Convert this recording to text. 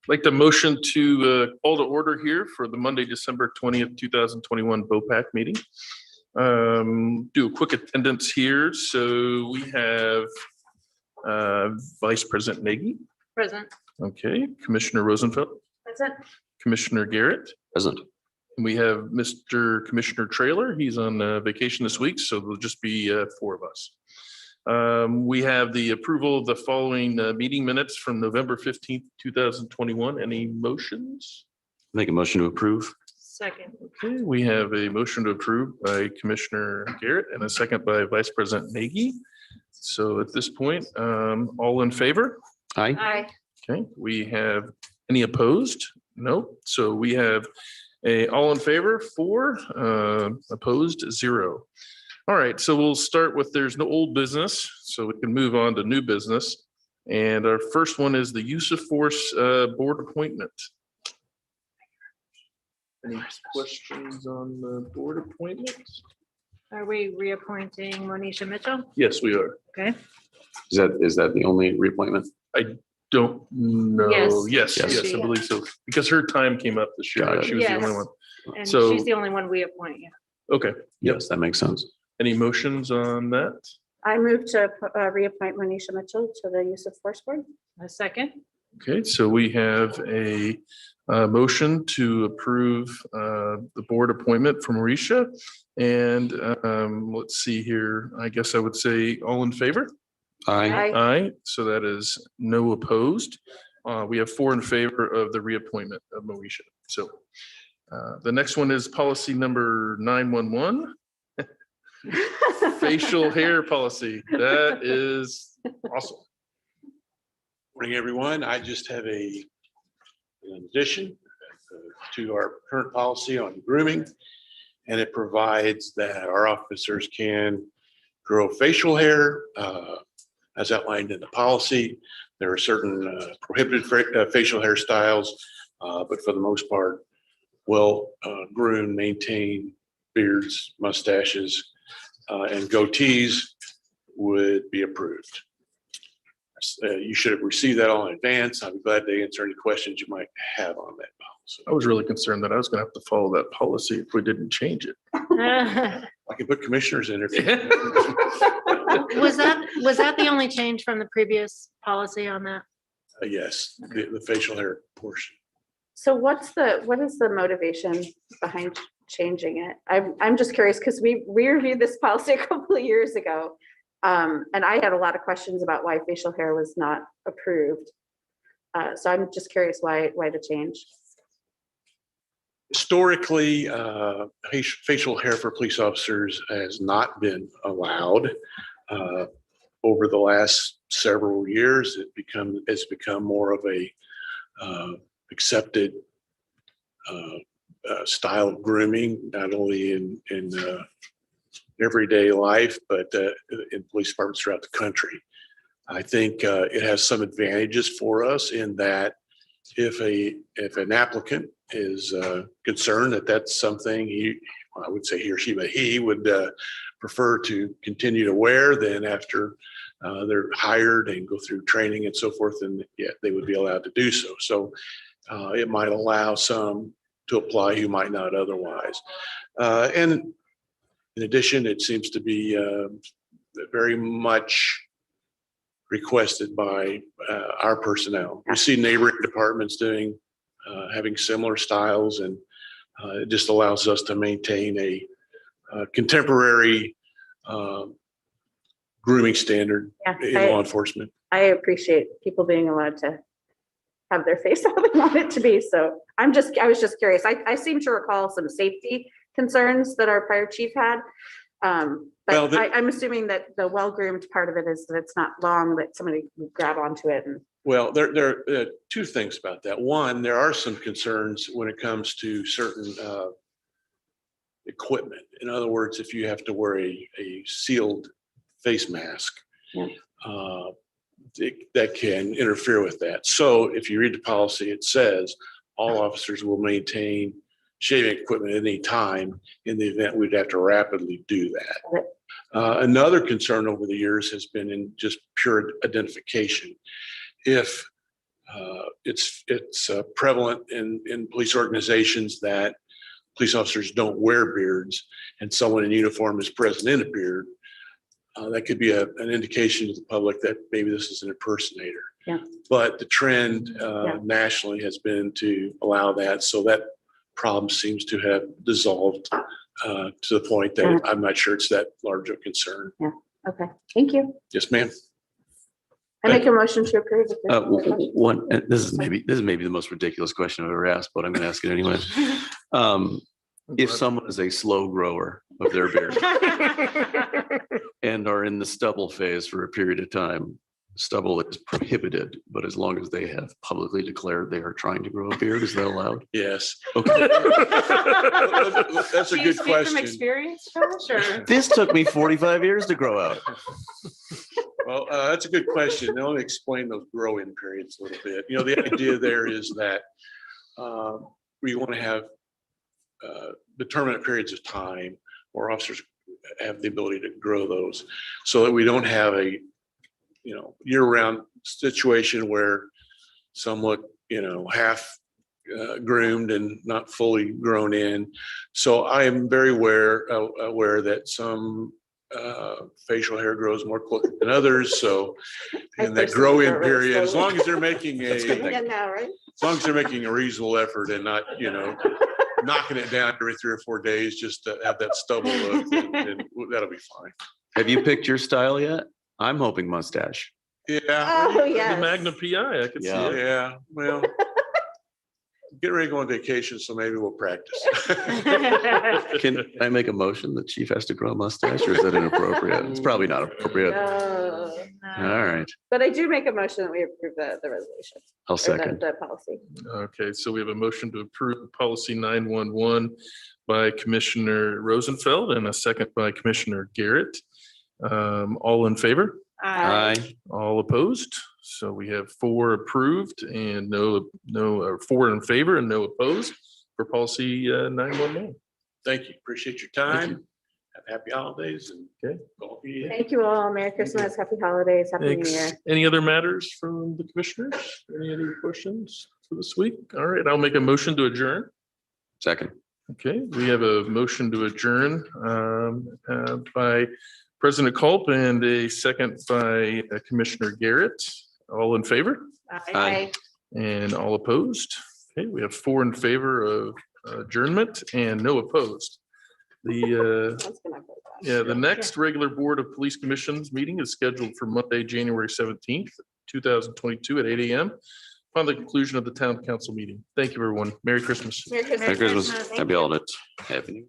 like the motion to call to order here for the Monday, December 20th, 2021 BOPAC meeting. Do a quick attendance here. So we have Vice President Nagy. Present. Okay. Commissioner Rosenfeld. Present. Commissioner Garrett. Present. And we have Mr. Commissioner Trailer. He's on vacation this week, so there'll just be 4 of us. We have the approval of the following meeting minutes from November 15th, 2021. Any motions? Make a motion to approve. Second. Okay, we have a motion to approve by Commissioner Garrett and a second by Vice President Nagy. So at this point, all in favor? Aye. Aye. Okay, we have any opposed? No. So we have all in favor 4, opposed 0. All right, so we'll start with there's no old business, so we can move on to new business. And our first one is the use of force board appointment. Any questions on the board appointments? Are we reappointing Monisha Mitchell? Yes, we are. Okay. Is that the only reappointment? Don't know. Yes. Yes, I believe so. Because her time came up this year. Got Right? it. She was the only Yes. one. And So- she's the only one we appoint, yeah. Okay. Yes, that makes sense. Any motions on that? I move to reappoint Monisha Mitchell to the use of force board. A second. Okay, so we have a motion to approve the board appointment for Mauricia. And let's see here. I guess I would say all in favor? Aye. Aye. So that is no opposed. We have 4 in favor of the reappointment of Mauricia. So the next one is policy number 911. Facial hair policy. That is awesome. Morning, everyone. I just have an addition to our current policy on grooming, and it provides that our officers can grow facial hair as outlined in the policy. There are certain prohibited facial hairstyles, but for the most part, well groomed, maintained beards, mustaches, and goatees would be approved. You should have received that all in advance. I'd be glad to answer any questions you might have on that policy. I was really concerned that I was going to have to follow that policy if we didn't change it. I can put commissioners in there. Was that the only change from the previous policy on that? Yes, the facial hair portion. So what is the motivation behind changing it? I'm just curious because we reviewed this policy a couple of years ago. And I had a lot of questions about why facial hair was not approved. So I'm just curious why the change. Historically, facial hair for police officers has not been allowed. Over the last several years, it's become more of a accepted style of grooming, not only in everyday life, but in police departments throughout the country. I think it has some advantages for us in that if an applicant is concerned that that's something I would say he or she, but he would prefer to continue to wear, then after they're hired and go through training and so forth, and yeah, they would be allowed to do so. So it might allow some to apply who might not otherwise. And in addition, it seems to be very much requested by our personnel. We see neighboring departments having similar styles, and it just allows us to maintain a contemporary grooming standard in law enforcement. I appreciate people being allowed to have their face how they want it to be. So I was just curious. I seem to recall some safety concerns that our prior chief had. But I'm assuming that the well-groomed part of it is that it's not long, that somebody can grab onto it. Well, there are 2 things about that. One, there are some concerns when it comes to certain equipment. In other words, if you have to wear a sealed face mask, that can interfere with that. So if you read the policy, it says all officers will maintain shaving equipment at any time in the event we'd have to rapidly do that. Another concern over the years has been in just pure identification. If It's prevalent in police organizations that police officers don't wear beards and someone in uniform is present in a beard. That could be an indication to the public that maybe this is an impersonator. Yeah. But the trend nationally has been to allow that. So that problem seems to have dissolved to the point that I'm not sure it's that large of concern. Yeah. Okay. Thank you. Yes, ma'am. I make a motion to approve. One, and this is maybe the most ridiculous question I've ever asked, but I'm going to ask it anyway. If someone is a slow grower of their beard and are in the stubble phase for a period of time, stubble is prohibited, but as long as they have publicly declared they are trying to grow a beard, is that allowed? Yes. Okay. That's a Do you good speak question. From experience, Josh, or? This took me 45 years to grow out. Well, that's a good question. Now, let me explain those grow-in periods a little bit. You know, the idea there is that we want to have determinate periods of time where officers have the ability to grow those so that we don't have a, year-round situation where some look, half groomed and not fully grown in. So I am very aware that some facial hair grows more quickly than others. So in that grow-in period, as long as they're making That's a good thing. as long as they're making a reasonable effort and not, knocking it down every 3 or 4 days just to have that stubble look, then that'll be fine. Have you picked your style yet? I'm hoping mustache. Yeah, Oh, The yes. Magnum PI, I could see Yeah. it. yeah, well, get ready to go on vacation, so maybe we'll practice. Can I make a motion that chief has to grow a mustache, or is that inappropriate? It's probably not appropriate. No. All right, But I do make a motion that we approve the resolution. I'll or the- second. The policy. Okay, so we have a motion to approve policy 911 by Commissioner Rosenfeld and a second by Commissioner Garrett. All in favor? Aye. All opposed? So we have 4 approved and or 4 in favor and no opposed for policy 911. Thank you. Appreciate your time. Have happy holidays and Okay. go be- Thank you all. Merry Christmas, happy holidays, happy New Thanks. Year. Any other matters from the commissioners? Any other questions for this week? All right, I'll make a motion to adjourn. Second. Okay, we have a motion to adjourn by President Culp and a second by Commissioner Garrett. All in favor Aye. and all opposed? Okay, we have 4 in favor of adjournment and no opposed. The That's gonna go down. the next regular Board of Police Commissions meeting is scheduled for Monday, January 17th, 2022 at 8 a.m. upon the conclusion of the town council meeting. Thank you, everyone. Merry Christmas. Merry Christmas. Merry Christmas. Christmas. Happy holidays. Happy New Year.